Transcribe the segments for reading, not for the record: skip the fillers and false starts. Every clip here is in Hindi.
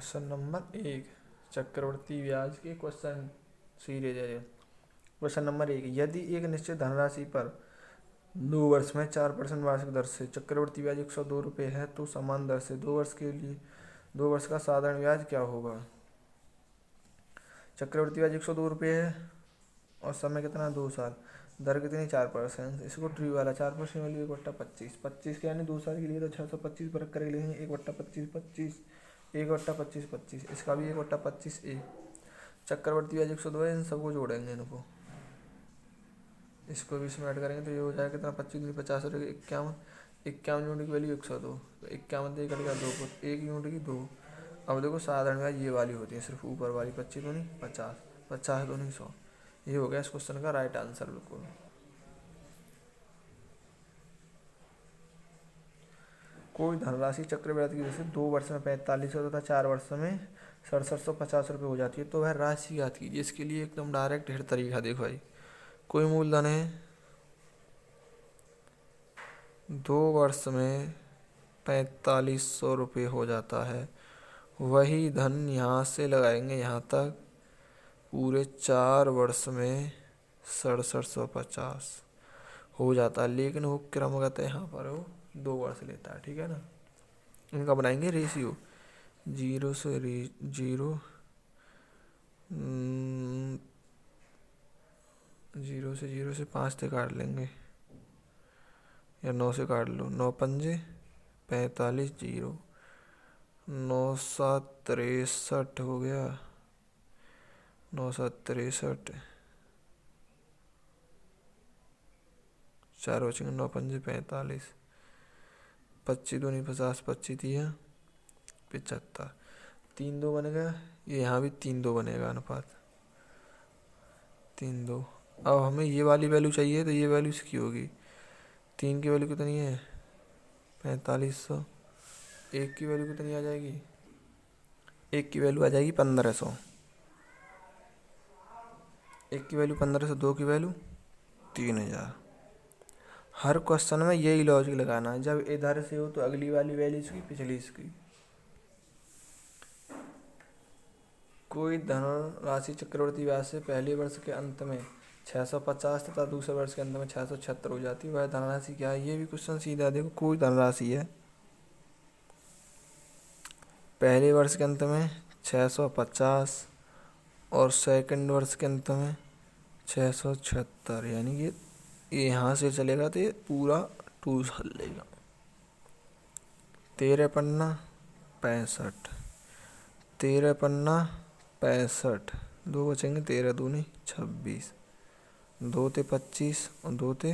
क्वेश्चन नंबर 1, चक्रवृद्धि ब्याज के क्वेश्चन सीरीज है। क्वेश्चन नंबर 1, यदि एक निश्चित धनराशि पर 2 वर्ष में 4% वार्षिक दर से चक्रवृद्धि ब्याज 102 रुपये है तो समान दर से 2 वर्ष के लिए 2 वर्ष का साधारण ब्याज क्या होगा। चक्रवृद्धि ब्याज 102 रुपये है और समय कितना 2 साल, दर कितनी 4%। इसको ट्री वाला 4% वैल्यू 1/25, 25 के यानी 2 साल के लिए तो 625 पर करके लिखेंगे 1/25 25, 1/25 25, इसका भी 1/25 1। चक्रवृद्धि ब्याज 102 है, इन सबको जोड़ेंगे इनको, इसको भी इसमें ऐड करेंगे तो ये हो जाएगा कितना 25 दूनी 50 रुपये 51, 51 यूनिट की वैल्यू 102, तो 51 से कटेगा 2 को 1 यूनिट की 2। अब देखो साधारण ब्याज ये वाली होती है सिर्फ ऊपर वाली 25 दूनी 50, 50 दूनी 100। ये हो गया इस क्वेश्चन का राइट आंसर बिल्कुल। कोई धनराशि चक्रवृद्धि की वजह से 2 वर्ष में 4500 तथा 4 वर्ष में 6750 रुपये हो जाती है तो वह राशि याद कीजिए। इसके लिए एकदम डायरेक्ट हिट तरीका देखो भाई, कोई मूलधन है 2 वर्ष में 4500 रुपये हो जाता है, वही धन यहाँ से लगाएंगे यहाँ तक पूरे 4 वर्ष में 6750 हो जाता है, लेकिन वो क्रमगत यहाँ पर वो 2 वर्ष लेता है, ठीक है ना। इनका बनाएंगे रेशियो 0 से 0 0 से 5 से काट लेंगे या 9 से काट लो, 9 पंजे 45 0, 9 7 63 हो गया, 9 7 63, 4 बचेंगे 9 पंजे 45, 25 दूनी 50, 25 दिया 75, 3 2 बन गया, ये यहाँ भी 3 2 बनेगा अनुपात 3 2। अब हमें ये वाली वैल्यू चाहिए तो ये वैल्यू इसकी होगी, 3 की वैल्यू कितनी है 4500, 1 की वैल्यू कितनी आ जाएगी, 1 की वैल्यू आ जाएगी 1500, 1 की वैल्यू 1500, 2 की वैल्यू 3000। हर क्वेश्चन में यही लॉजिक लगाना है, जब इधर से हो तो अगली वाली वैल्यू इसकी पिछली इसकी। कोई धनराशि चक्रवृद्धि ब्याज से पहले वर्ष के अंत में 650 तथा दूसरे वर्ष के अंत में 676 हो जाती है, वह धनराशि क्या है। ये भी क्वेश्चन सीधा देखो, कोई धनराशि है पहले वर्ष के अंत में 650 और सेकंड वर्ष के अंत में 676, यानी कि ये यहाँ से चलेगा तो ये पूरा 2 साल लेगा। 13 पन्ना 65, 13 पन्ना 65, 2 बचेंगे 13 दूनी 26, 2 थे 25 और 2 थे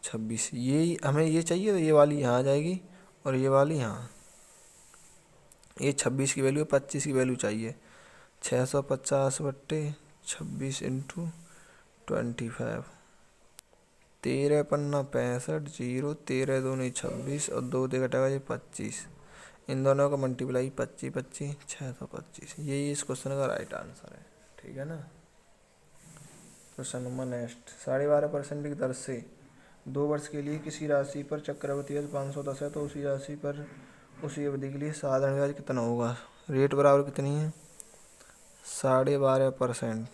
26। ये हमें ये चाहिए तो ये वाली यहाँ आ जाएगी और ये वाली यहाँ, ये 26 की वैल्यू 25 की वैल्यू चाहिए, 650 बट्टे 26 इंटू 25, 13 पन्ना 65 0, 13 दूनी 26 और 2 से घटेगा ये 25, इन दोनों का मल्टीप्लाई 25 25 625। यही इस क्वेश्चन का राइट आंसर है, ठीक है ना। क्वेश्चन नंबर नेक्स्ट, 12.5% की दर से 2 वर्ष के लिए किसी राशि पर चक्रवृद्धि ब्याज 510 है तो उसी राशि पर उसी अवधि के लिए साधारण ब्याज कितना होगा। रेट बराबर कितनी है 12.5%,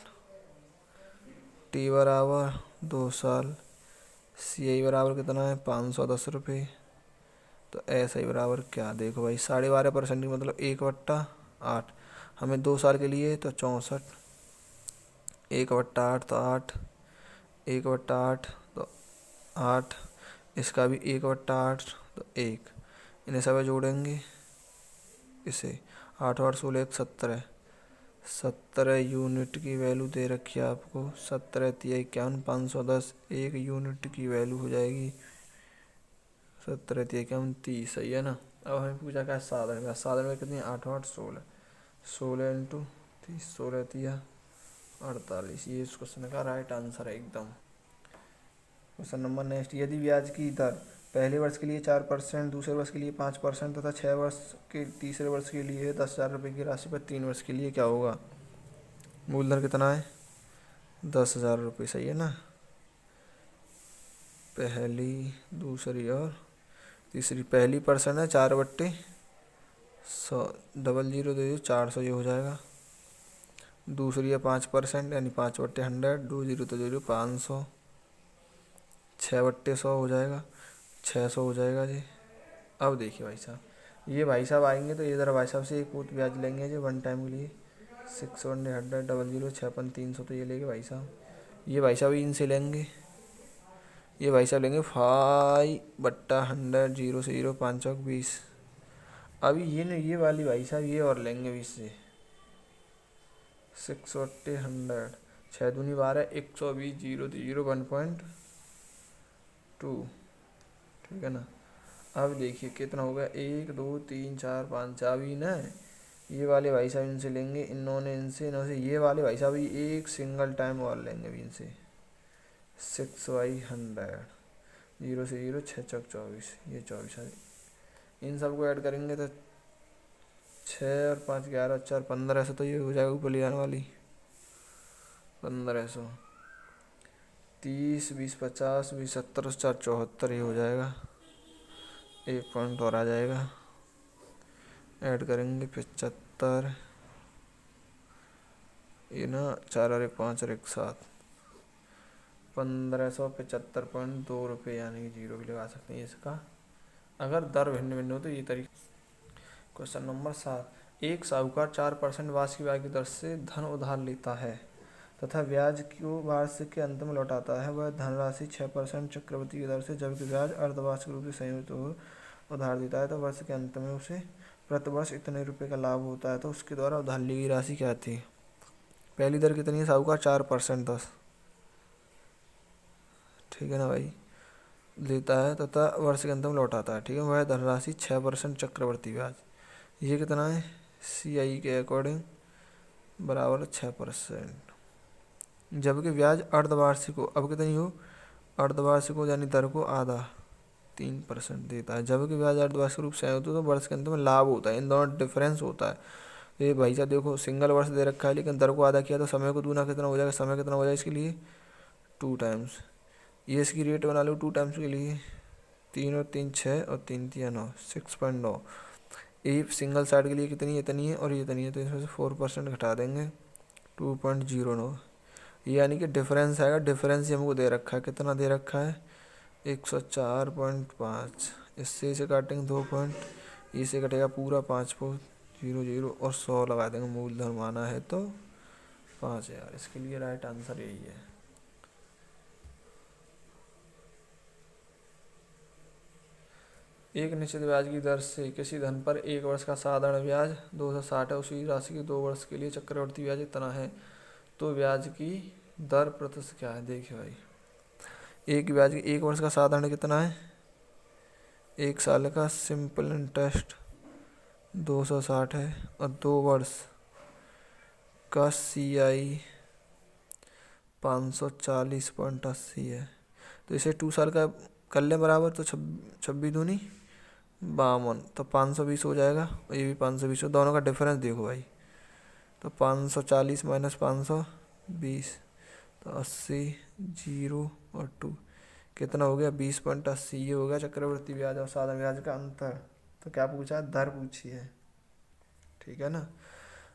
टी बराबर 2 साल, सी आई बराबर कितना है 510 रुपये, तो ऐसा ही बराबर क्या देखो भाई 12.5% की मतलब 1/8, हमें 2 साल के लिए तो 64, 1/8 तो 8, 1/8 तो 8, इसका भी 1/8 तो 1, इन्हें सब जोड़ेंगे इसे 8 8 16 17, 17 यूनिट की वैल्यू दे रखी है आपको, 17 3 51 510, 1 यूनिट की वैल्यू हो जाएगी 17 3 51 30, सही है ना। अब हमें पूछा क्या साधारण का, साधारण में कितनी 8 8 16, 16 इंटू 30, 16 3 48, ये इस क्वेश्चन का राइट आंसर है एकदम। क्वेश्चन नंबर नेक्स्ट, यदि ब्याज की दर पहले वर्ष के लिए 4%, दूसरे वर्ष के लिए 5% तथा 6 वर्ष के तीसरे वर्ष के लिए 10,000 रुपये की राशि पर 3 वर्ष के लिए क्या होगा। मूलधन कितना है 10,000 रुपये, सही है ना। पहली दूसरी और तीसरी, पहली परसेंट है 4/100 100 डबल जीरो दे दो 400 ये हो जाएगा। दूसरी है 5% यानी 5/100, 2 जीरो तो 0 500, 6/100 हो जाएगा, 600 हो जाएगा जी। अब देखिए भाई साहब, ये भाई साहब आएंगे तो ये ज़रा भाई साहब से एक पूत ब्याज लेंगे जी वन टाइम के लिए। 6/100 डबल जीरो 6/300 तो ये लेंगे भाई साहब। ये भाई साहब इनसे लेंगे, ये भाई साहब लेंगे 5/100, 0 से 0 5 चौक 20। अभी ये वाली भाई साहब ये और लेंगे 20 से 6/100, 6 दूनी 12, 120, 0 तो 0 1.2, ठीक है ना। अब देखिए कितना हो गया, 1 2 3 4 5। अभी ना ये वाले भाई साहब इनसे लेंगे, इनसे ये वाले भाई साहब एक सिंगल टाइम और लेंगे अभी इनसे 6/100, 0 से 0 6 चौक 24, ये 24 है। इन सबको ऐड करेंगे तो 6 और 5 11 4 1500 तो ये हो जाएगा ऊपर ले आने वाली 1500। 30 20 50 20 70 4 74 ये हो जाएगा। एक पॉइंट और आ जाएगा, ऐड करेंगे 75, ये ना 4 और 1 5 और 1 7, 1575.2 रुपये यानी कि 0 भी लगा सकते हैं इसका, अगर दर भिन्न भिन्न हो तो ये तरीका। क्वेश्चन नंबर 7, एक साहूकार 4% वार्षिक ब्याज की दर से धन उधार लेता है तथा ब्याज को वार्षिक के अंत में लौटाता है। वह धनराशि 6% चक्रवृद्धि की दर से जबकि ब्याज अर्धवार्षिक रूप से संयुक्त हो उधार देता है तो वर्ष के अंत में उसे प्रतिवर्ष इतने रुपए का लाभ होता है। तो उसके द्वारा उधार ली गई राशि क्या थी? पहली दर कितनी है साहूकार? 4% 10, ठीक है ना भाई, लेता है तथा वर्ष के अंत में लौटाता है, ठीक है। वह धनराशि 6% चक्रवर्ती ब्याज, ये कितना है CI के अकॉर्डिंग बराबर 6%, जबकि ब्याज अर्धवार्षिक हो, अब कितनी हो अर्धवार्षिक हो यानी दर को आधा 3% देता है, जबकि ब्याज अर्धवार्षिक रूप से होता है तो वर्ष के अंत में लाभ होता है। इन दोनों डिफरेंस होता है। तो ये भाई साहब देखो सिंगल वर्ष दे रखा है लेकिन दर को आधा किया तो समय को दूना कितना हो जाएगा, समय कितना हो जाएगा इसके लिए 2 टाइम्स। ये इसकी रेट बना लो 2 टाइम्स के लिए, 3 और 3 6 और 3 3 9 6.9। ये सिंगल साइड के लिए कितनी इतनी है और ये इतनी है तो इसमें से 4% घटा देंगे 2.09, ये यानी कि डिफरेंस आएगा। डिफरेंस हमको दे रखा है, कितना दे रखा है 104.5, इससे इसे काटेंगे 2 पॉइंट, इसे कटेगा पूरा 5.00 और 100 लगा देंगे, मूलधन माना है तो 5000। इसके लिए राइट आंसर यही है। एक निश्चित ब्याज की दर से किसी धन पर 1 वर्ष का साधारण ब्याज 260 है, उसी राशि के 2 वर्ष के लिए चक्रवर्ती ब्याज इतना है, तो ब्याज की दर प्रतिशत क्या है? देखिए भाई, एक ब्याज की 1 वर्ष का साधारण कितना है, 1 साल का सिंपल इंटरेस्ट 260 है और 2 वर्ष का CI 540.80 है। तो इसे 2 साल का कर लें बराबर तो 26 दूनी 52, तो 520 हो जाएगा और ये भी 520 हो। दोनों का डिफरेंस देखो भाई, तो 540 माइनस 520 तो 80, 0 और 2 कितना हो गया 20.80। ये हो गया चक्रवर्ती ब्याज और साधारण ब्याज का अंतर। तो क्या पूछा है? दर पूछी है, ठीक है ना।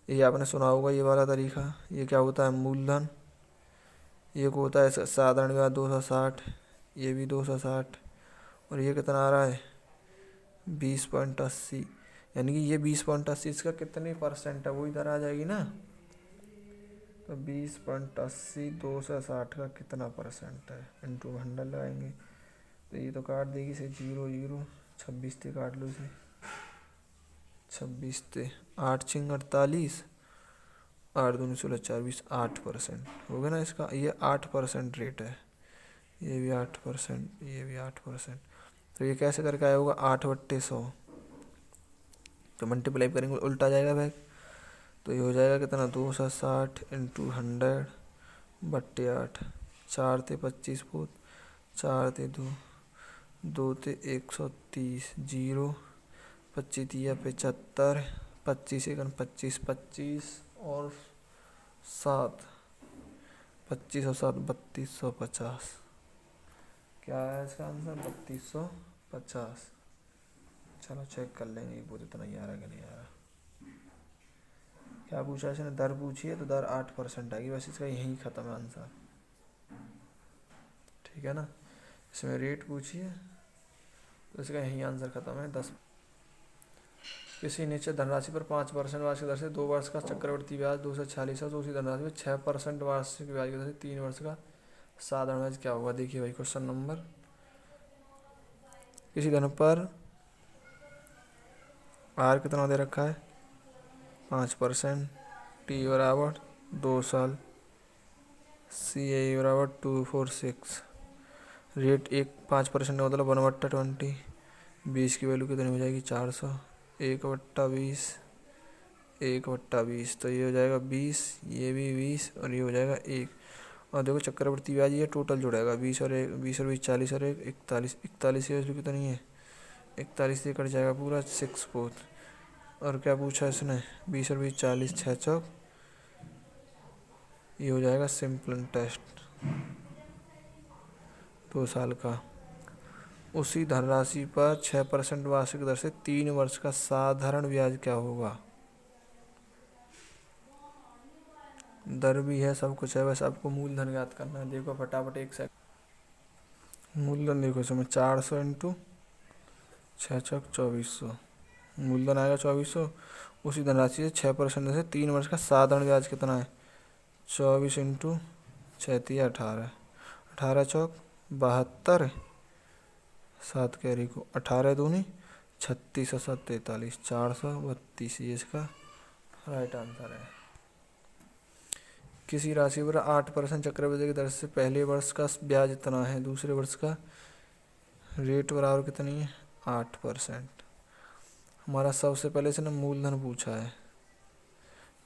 ये आपने सुना होगा ये वाला तरीका। ये क्या होता है? मूलधन। ये को होता है साधारण ब्याज 260, ये भी 260 और ये कितना आ रहा है 20.80, यानी कि ये 20.80 इसका कितने % है वो इधर आ जाएगी ना। तो 20.80 260 का कितना % है इंटू 100 लगाएंगे तो ये तो काट देगी इसे 0 0, 26 से काट लो इसे, 26 से 8 छिंग 48, 8 दूनी 16 4 20, 8% हो गया ना इसका। ये 8% रेट है, ये भी 8%, ये भी 8%। तो ये कैसे करके आया होगा 8/100, तो मल्टीप्लाई करेंगे उल्टा जाएगा बैग, तो ये हो जाएगा कितना 260 इंटू 100/8, 4 ते 25 पोत, 4 ते 2, 2 ते 130, 0 25 तिया 75, 25 एकन 25, 25 और 7, 25 और 7 3250। क्या है इसका आंसर? 3250। चलो चेक कर लेंगे वो इतना ही आ रहा है कि नहीं आ रहा। क्या पूछा इसने, दर पूछी है तो दर 8% आएगी, बस इसका यही ख़त्म है आंसर। ठीक है ना, इसमें रेट पूछी है तो इसका यही आंसर ख़त्म है 10। किसी निश्चित धनराशि पर 5% वार्षिक दर से 2 वर्ष का चक्रवृद्धि ब्याज 246 है, तो उसी धनराशि पर 6% वार्षिक ब्याज की दर से 3 वर्ष का साधारण ब्याज क्या होगा। देखिए भाई क्वेश्चन नंबर, किसी धन पर आर कितना दे रखा है 5%, टी बराबर 2 साल, सी आई बराबर 246, रेट 5% का मतलब 1/20, 20 की वैल्यू कितनी हो जाएगी 400, 1/20, 1/20 तो ये हो जाएगा 20, ये भी 20 और ये हो जाएगा 1। और देखो चक्रवृद्धि ब्याज ये टोटल जुड़ेगा 20 और 20 और 20 40 और 1 41, 41 की वैल्यू कितनी है 41 से कट जाएगा पूरा 6/4। और क्या पूछा इसने 20 और 20 40, 6 चौक, ये हो जाएगा सिंपल टेस्ट 2 साल का। उसी धनराशि पर 6% वार्षिक दर से 3 वर्ष का साधारण ब्याज क्या होगा। दर भी है, सब कुछ है, बस आपको मूलधन याद करना है। देखो फटाफट एक सेकंड, मूलधन देखो इसमें 400 इंटू 6 चौक 2400, मूलधन आएगा 2400। उसी धनराशि से 6% से 3 वर्ष का साधारण ब्याज कितना है 24 इंटू 6 18, 18 चौक 72, 7 कैरी को 18 दूनी 36 और 7 43, 432 ये इसका राइट आंसर है। किसी राशि पर 8% चक्रवृद्धि की दर से पहले वर्ष का ब्याज इतना है, दूसरे वर्ष का रेट बराबर कितनी है 8%। हमारा सबसे पहले से ना मूलधन पूछा है,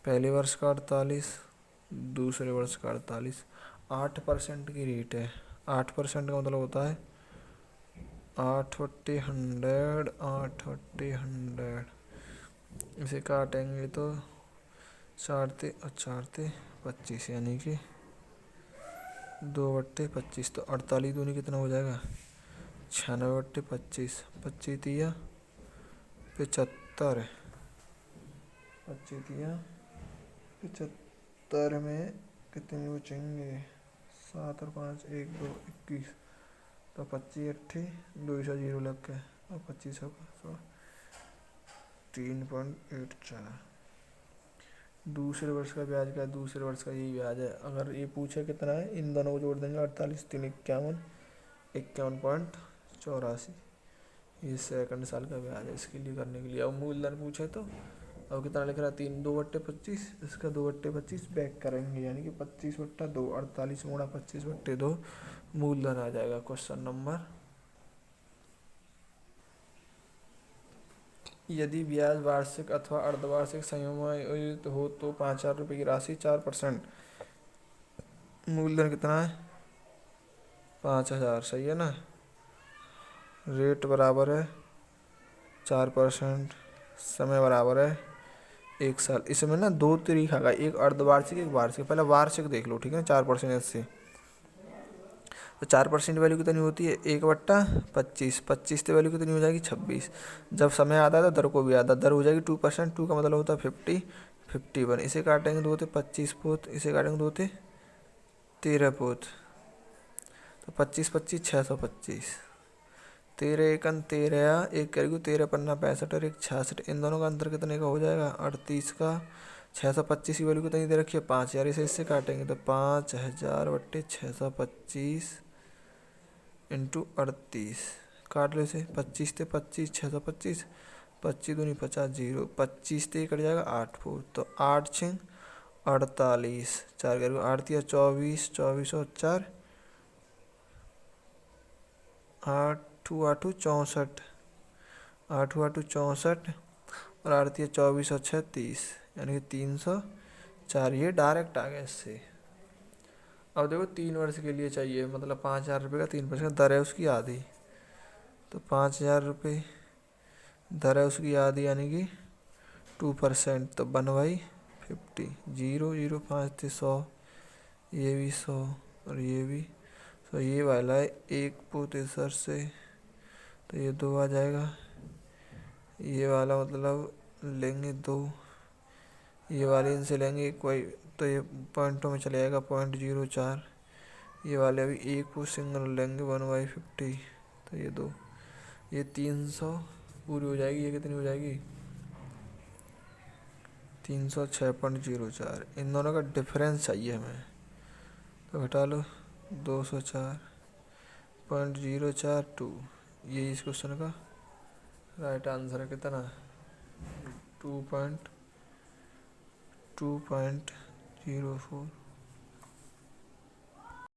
पहले वर्ष का 48, दूसरे वर्ष का 48, 8% की रेट है। 8% का मतलब होता है 8/100, 8/100, इसे काटेंगे तो 4 और 4 25 यानी कि 2/25, तो 48 दूनी कितना हो जाएगा 96/25, 25 तिया 75, 25 तिया 75 में कितने बचेंगे 7 और 5 1 2 21, तो 25 8 2 0 लग गए और 25 होगा 3.84। दूसरे वर्ष का ब्याज का, दूसरे वर्ष का यही ब्याज है। अगर ये पूछे कितना है, इन दोनों को जोड़ देंगे 48 3 51, 51.84, ये सेकंड साल का ब्याज है। इसके लिए करने के लिए अब मूलधन पूछे तो अब कितना लिख रहा है 3 2/25, इसका 2/25 बैक करेंगे यानी कि 25/2, 48 गुणा 25/2 मूलधन आ जाएगा। क्वेश्चन नंबर, यदि ब्याज वार्षिक अथवा अर्धवार्षिक संयोजित हो तो 5000 रुपये की राशि 4%, मूलधन कितना है 5000, सही है ना, रेट बराबर है 4%, समय बराबर है 1 साल। इसमें ना 2 तरीका का, एक अर्धवार्षिक एक वार्षिक। पहले वार्षिक देख लो, ठीक है 4% से, तो 4% वैल्यू कितनी होती है 1/25, 25 की वैल्यू कितनी हो जाएगी 26। जब समय आता है तो दर को भी आता है, दर हो जाएगी 2%, 2 का मतलब होता है 50, 51, इसे काटेंगे 2 × 25 पोत, इसे काटेंगे 2 × 13 पोत, तो 25 25 625, 13 1 13, 1 करेगी 13 पन्ना 65 और 1 66, इन दोनों का अंतर कितने का हो जाएगा 38 का। 625 की वैल्यू कितनी दे रखी है 5000, इसे इससे काटेंगे तो 5000/625 इंटू 38, काट लो इसे, 25 थे 25, 625, 25 दूनी 50, 0, 25 से कट जाएगा 8 फुट, तो 8 6 48, 4 करके 8 दिया 24, 24 और 4 8 8 64, 8 8 64 और 8 दिया 24 और 6 30, यानी कि 304, ये डायरेक्ट आ गया इससे। अब देखो 3 वर्ष के लिए चाहिए, मतलब 5000 रुपये का 3% दर है उसकी आधी, तो 5000 रुपये दर है उसकी आधी यानी कि 2%, तो 1/50, 0 0 5 थे 100, ये भी 100 और ये भी, तो ये वाला है 1 पोते सर से, तो ये 2 आ जाएगा, ये वाला मतलब लेंगे 2, ये वाले इनसे लेंगे कोई, तो ये पॉइंटों में चले जाएगा 0.04। ये वाले अभी एक को सिंगल लेंगे 1/50, तो ये 2, ये 300 पूरी हो जाएगी। ये कितनी हो जाएगी 306.04। इन दोनों का डिफरेंस चाहिए हमें, तो घटा लो 204.042। ये इस क्वेश्चन का राइट आंसर है कितना 2.04।